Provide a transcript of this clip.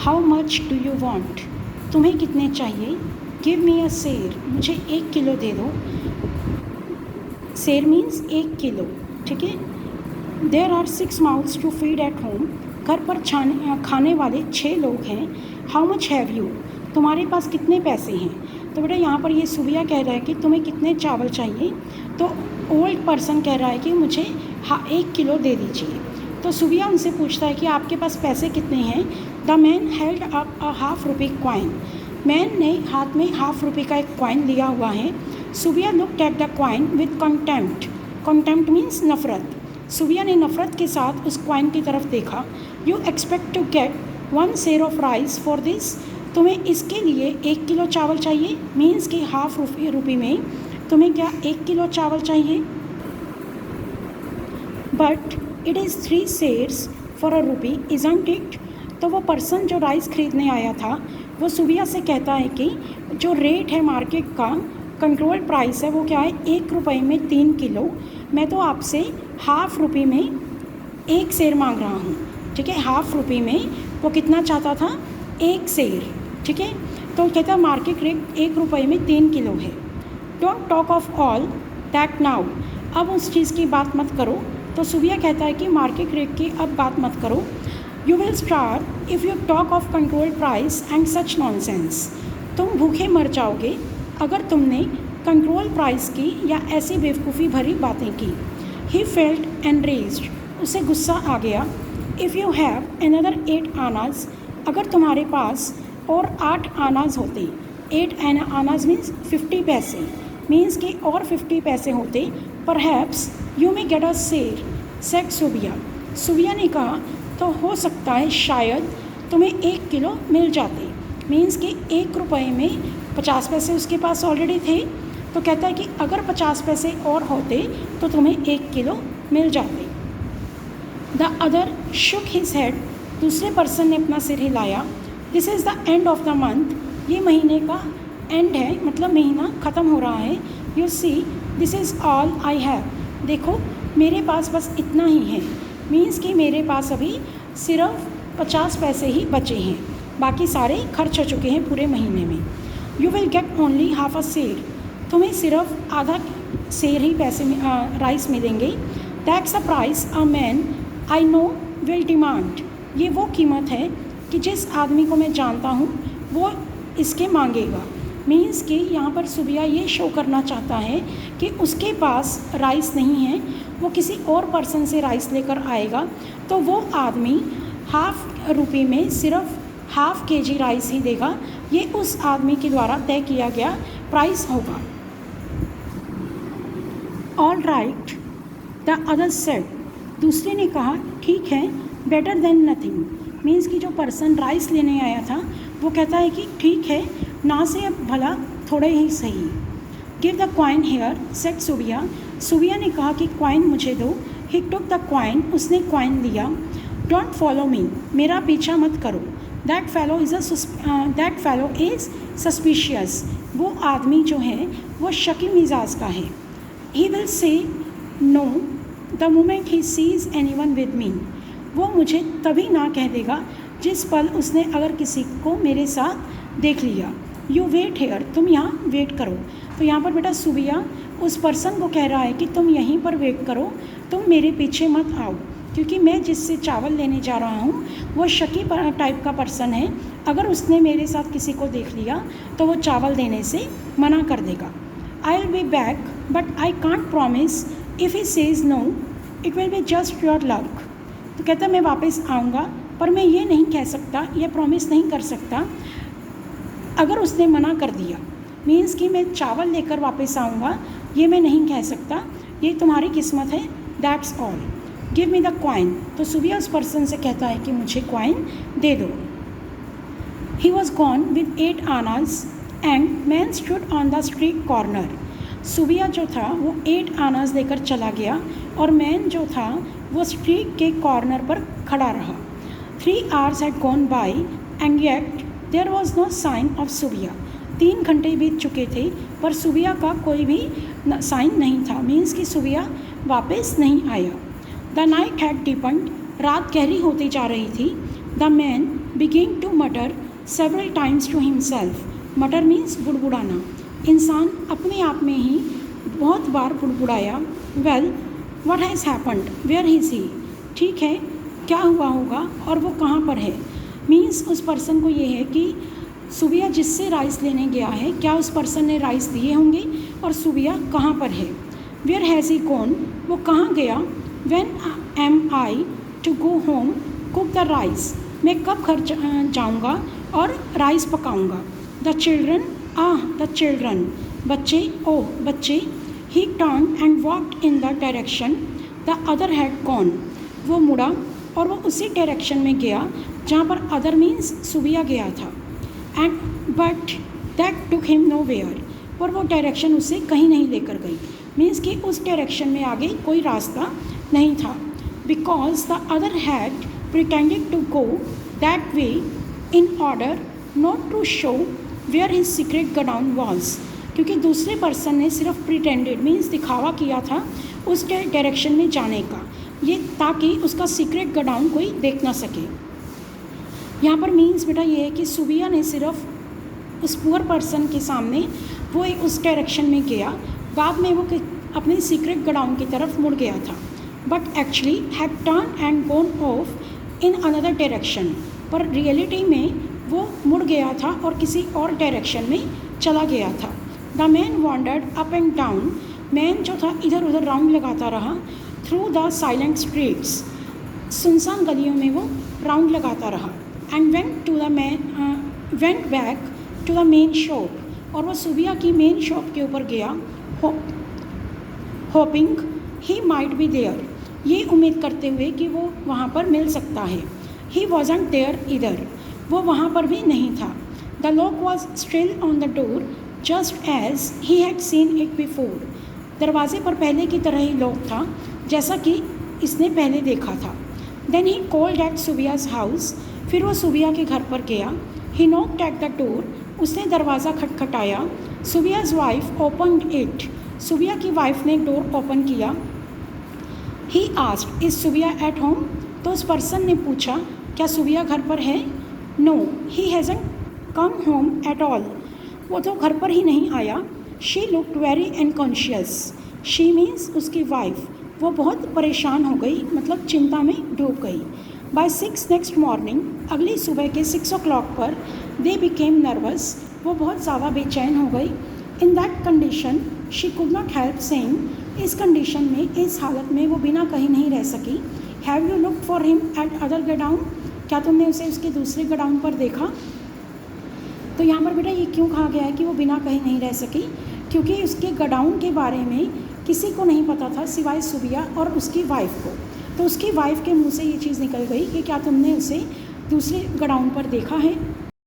How much do you want, तुम्हें कितने चाहिए। गिव मी अ सेर, मुझे 1 किलो दे दो। सेर मीन्स 1 किलो, ठीक है। There are 6 mouths to feed at home, घर पर खाने वाले 6 लोग हैं। हाउ मच हैव यू, तुम्हारे पास कितने पैसे हैं। तो बेटा यहाँ पर ये सुबिया कह रहा है कि तुम्हें कितने चावल चाहिए, तो ओल्ड पर्सन कह रहा है कि मुझे 1 किलो दे दीजिए। तो सुबिया उनसे पूछता है कि आपके पास पैसे कितने हैं। The man held up a half rupee coin, man ने हाथ में ₹1/2 का एक क्वाइन लिया हुआ है। Subbiah looked at the coin with contempt, contempt means नफ़रत। सुबिया ने नफ़रत के साथ उस क्वाइन की तरफ देखा। यू एक्सपेक्ट टू गेट 1 सेर ऑफ राइस फॉर दिस, तुम्हें इसके लिए 1 किलो चावल चाहिए। मीन्स कि ₹1/2 में तुम्हें क्या 1 किलो चावल चाहिए। But it is 3 seers for a rupee isn't it, तो वो पर्सन जो राइस ख़रीदने आया था वो सुबिया से कहता है कि जो रेट है मार्केट का, कंट्रोल प्राइस है, वो क्या है, ₹1 में 3 किलो। मैं तो आपसे ₹1/2 में 1 सेर मांग रहा हूँ, ठीक है। ₹1/2 में वो कितना चाहता था, 1 सेर, ठीक है। तो कहता है मार्केट रेट ₹1 में 3 किलो है। Don't talk of all that now, अब उस चीज़ की बात मत करो। तो सुबिया कहता है कि मार्केट रेट की अब बात मत करो। You will starve if you talk of control price and such nonsense, तुम भूखे मर जाओगे अगर तुमने कंट्रोल प्राइस की या ऐसी बेवकूफ़ी भरी बातें की। ही फेल्ट एनरेज्ड, उसे गुस्सा आ गया। इफ़ यू हैव अनदर 8 आनाज, अगर तुम्हारे पास और 8 आनाज होते, 8 आनाज मीन्स 50 पैसे, मीन्स कि और 50 पैसे होते, perhaps you may get a सेर, सेड सुबिया। सुबिया ने कहा तो हो सकता है शायद तुम्हें 1 किलो मिल जाते। मीन्स कि ₹1 में 50 पैसे उसके पास ऑलरेडी थे, तो कहता है कि अगर 50 पैसे और होते तो तुम्हें 1 किलो मिल जाते। The other shook his head, दूसरे पर्सन ने अपना सिर हिलाया। This is the end of the month, ये महीने का एंड है, मतलब महीना ख़त्म हो रहा है। You see this is all I have, देखो मेरे पास बस इतना ही है। मीन्स कि मेरे पास अभी सिर्फ 50 पैसे ही बचे हैं, बाकी सारे खर्च हो चुके हैं पूरे महीने में। You will get only half a सेर, तुम्हें सिर्फ आधा सेर ही पैसे में राइस मिलेंगे। That's a price a man I know will demand, ये वो कीमत है कि जिस आदमी को मैं जानता हूँ वो इसके मांगेगा। मीन्स कि यहाँ पर सुबिया ये शो करना चाहता है कि उसके पास राइस नहीं है, वो किसी और पर्सन से राइस लेकर आएगा, तो वो आदमी ₹1/2 में सिर्फ ½ kg राइस ही देगा। ये उस आदमी के द्वारा तय किया गया प्राइस होगा। All right the other said, दूसरे ने कहा ठीक है, बेटर देन नथिंग। मीन्स कि जो पर्सन राइस लेने आया था वो कहता है कि ठीक है, ना से अब भला थोड़े ही सही। Give the coin here said Subbiah, Subbiah ने कहा कि क्वाइन मुझे दो। ही टुक द क्वाइन, उसने क्वाइन लिया। डोंट फॉलो मी, मेरा पीछा मत करो। दैट फेलो इज़ सस्पिशियस, वो आदमी जो है वो शकी मिजाज का है। He will say know the moment he sees any one with me, वो मुझे तभी ना कह देगा जिस पल उसने अगर किसी को मेरे साथ देख लिया। यू वेट हेयर, तुम यहाँ वेट करो। तो यहाँ पर बेटा सुबिया उस पर्सन को कह रहा है कि तुम यहीं पर वेट करो, तुम मेरे पीछे मत आओ, क्योंकि मैं जिससे चावल लेने जा रहा हूँ वो शकी टाइप का पर्सन है। अगर उसने मेरे साथ किसी को देख लिया तो वो चावल देने से मना कर देगा। I will be back but I can't promise, if he says no it will be just your luck. तो कहता मैं वापस आऊँगा, पर मैं ये नहीं कह सकता, ये प्रॉमिस नहीं कर सकता अगर उसने मना कर दिया। मीन्स कि मैं चावल लेकर वापस आऊँगा, ये मैं नहीं कह सकता, ये तुम्हारी किस्मत है। That's all, give me the coin. तो सुबिया उस पर्सन से कहता है कि मुझे क्वाइन दे दो। He was gone with 8 annas and man stood on the street corner. Subbiah जो था वो 8 आनाज लेकर चला गया और मैन जो था वो स्ट्रीट के कॉर्नर पर खड़ा रहा। 3 hours had gone by and yet there was no sign of सुबिया। 3 घंटे बीत चुके थे पर सुबिया का कोई भी साइन नहीं था। मीन्स कि सुबिया वापस नहीं आया। द नाइट हैड डिपन्ड, रात गहरी होती जा रही थी। The man began to mutter several times to himself. Mutter means बुड़बुड़ाना. इंसान अपने आप में ही बहुत बार बुड़बुड़ाया. Well, what has happened? Where is he? ठीक है, क्या हुआ होगा और वो कहाँ पर है. मीन्स उस पर्सन को ये है कि सुबिया जिससे राइस लेने गया है, क्या उस पर्सन ने राइस दिए होंगे और सुबिया कहाँ पर है. वेयर हैज़ ही गॉन, वो कहाँ गया. When am I to go home cook the rice, मैं कब घर जाऊँगा और राइस पकाऊँगा. द चिल्ड्रन, द चिल्ड्रन, बच्चे, ओह बच्चे. He turned and walked in the direction the other had gone, वो मुड़ा और वो उसी डायरेक्शन में गया जहाँ पर अदर मीन्स सुबिया गया था. And but that took him nowhere, और वो डायरेक्शन उसे कहीं नहीं लेकर गई. मीन्स कि उस डायरेक्शन में आगे कोई रास्ता नहीं था. Because the other had pretended to go that way in order not to show where his secret godown was, क्योंकि दूसरे पर्सन ने सिर्फ प्रिटेंडेड मीन्स दिखावा किया था उस डायरेक्शन में जाने का, ये ताकि उसका सीक्रेट गोडाउन कोई देख ना सके. यहाँ पर मीन्स बेटा ये है कि सुबिया ने सिर्फ उस पुअर पर्सन के सामने वो उस डायरेक्शन में गया, बाद में वो अपने सीक्रेट गोडाउन की तरफ मुड़ गया था. But actually had turn and gone of in another direction, पर रियलिटी में वो मुड़ गया था और किसी और डायरेक्शन में चला गया था. The man wandered up and down, man जो था इधर उधर राउंड लगाता रहा. थ्रू द साइलेंट स्ट्रीट्स, सुनसान गलियों में वो राउंड लगाता रहा. And went back to the main shop, और वो सुबिया की मेन शॉप के ऊपर गया. Hoping he might be there, ये उम्मीद करते हुए कि वो वहाँ पर मिल सकता है. ही वॉजंट देयर इधर, वो वहाँ पर भी नहीं था. The lock was still on the door just as he had seen it before, दरवाजे पर पहले की तरह ही लॉक था जैसा कि इसने पहले देखा था. Then he called at Subbiah's house, फिर वो सुबिया के घर पर गया. He knocked at the door, उसने दरवाज़ा खटखटाया. Subbiah's wife opened it, Subbiah की वाइफ ने डोर ओपन किया. He asked is Subbiah at home, तो उस पर्सन ने पूछा क्या सुबिया घर पर है. No he hasn't come home at all, वो तो घर पर ही नहीं आया. She looked very unconscious, she means उसकी वाइफ, वो बहुत परेशान हो गई, मतलब चिंता में डूब गई. बाय 6 नेक्स्ट मॉर्निंग, अगली सुबह के 6 o'clock पर दे बिकेम नर्वस, वो बहुत ज़्यादा बेचैन हो गई. In that condition she could not help saying, इस कंडीशन में, इस हालत में वो बिना कहीं नहीं रह सकी. Have you looked for him at other godown, क्या तुमने उसे उसके दूसरे गोडाउन पर देखा. तो यहाँ पर बेटा ये क्यों कहा गया है कि वो बिना कहीं नहीं रह सकी, क्योंकि उसके गोडाउन के बारे में किसी को नहीं पता था सिवाय सुबिया और उसकी वाइफ को. तो उसकी वाइफ के मुंह से ये चीज़ निकल गई कि क्या तुमने उसे दूसरे गोडाउन पर देखा है.